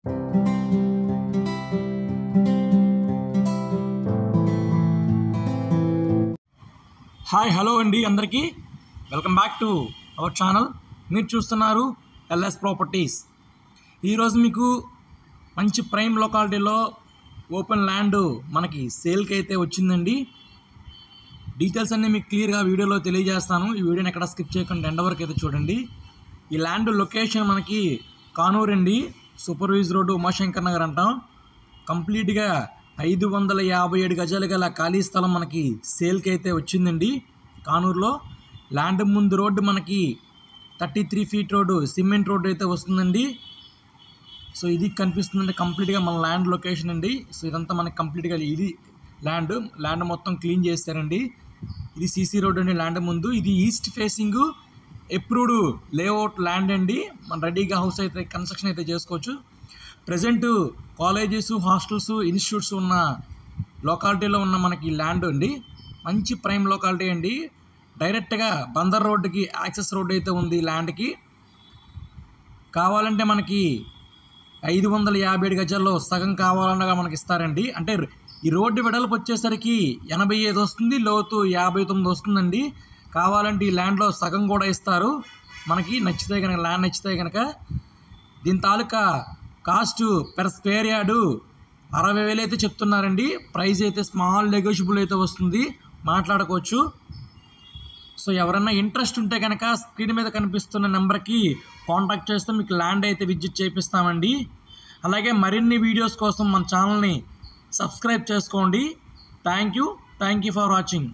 Hi hello అండి అందరికీ welcome back to our channel. మీరు చూస్తున్నారు ఎల్ఎస్ ప్రాపర్టీస్. ఈరోజు మీకు మంచి ప్రైమ్ లొకాలిటీలో ఓపెన్ ల్యాండ్ మనకి సేల్కి అయితే వచ్చిందండి. డీటెయిల్స్ అన్నీ మీకు క్లియర్గా వీడియోలో తెలియజేస్తాను. ఈ వీడియోని ఎక్కడ స్కిప్ చేయకుండా ఎండ్ వరకు అయితే చూడండి. ఈ ల్యాండ్ లొకేషన్ మనకి కానూరు అండి, సూపర్వైజ్ రోడ్డు, ఉమాశంకర్ నగర్ అంటాం. కంప్లీట్గా 557 గజాలు గల ఖాళీ స్థలం మనకి సేల్కి అయితే వచ్చిందండి కానూరులో. ల్యాండ్ ముందు రోడ్డు మనకి 33 ఫీట్ రోడ్డు, సిమెంట్ రోడ్డు అయితే వస్తుందండి. సో ఇది కనిపిస్తుందండి కంప్లీట్గా మన ల్యాండ్ లొకేషన్ అండి. సో ఇదంతా మనకి కంప్లీట్గా ఇది ల్యాండ్ మొత్తం క్లీన్ చేస్తారండి. ఇది సీసీ రోడ్ అండి ల్యాండ్ ముందు. ఇది east facing approved layout land అండి. మన రెడీగా హౌస్ అయితే కన్స్ట్రక్షన్ అయితే చేసుకోవచ్చు. ప్రజెంట్ కాలేజెస్, హాస్టల్స్, ఇన్స్టిట్యూట్స్ ఉన్న లొకాలిటీలో ఉన్న మనకి ల్యాండ్ అండి. మంచి ప్రైమ్ లొకాలిటీ అండి. డైరెక్ట్గా బందర్ రోడ్డుకి యాక్సెస్ రోడ్ అయితే ఉంది ల్యాండ్కి. కావాలంటే మనకి 557 గజాల్లో సగం కావాలన్నగా మనకి ఇస్తారండి. అంటే ఈ రోడ్డు వెడల్పు వచ్చేసరికి 85 వస్తుంది, లోతు 59 వస్తుందండి. కావాలంటే ఈ ల్యాండ్లో సగం కూడా ఇస్తారు మనకి నచ్చితే కనుక, ల్యాండ్ నచ్చితే కనుక. దీని తాలూకా కాస్ట్ పెర్ స్క్వేర్ యార్డు 60,000 అయితే చెప్తున్నారండి. ప్రైస్ అయితే స్మాల్ నెగోషియబుల్ అయితే వస్తుంది, మాట్లాడుకోవచ్చు. సో ఎవరైనా ఇంట్రెస్ట్ ఉంటే కనుక స్క్రీన్ మీద కనిపిస్తున్న నెంబర్కి కాంటాక్ట్ చేస్తే మీకు ల్యాండ్ అయితే విజిట్ చేపిస్తామండి. అలాగే మరిన్ని వీడియోస్ కోసం మన ఛానల్ని సబ్స్క్రైబ్ చేసుకోండి. Thank you for watching.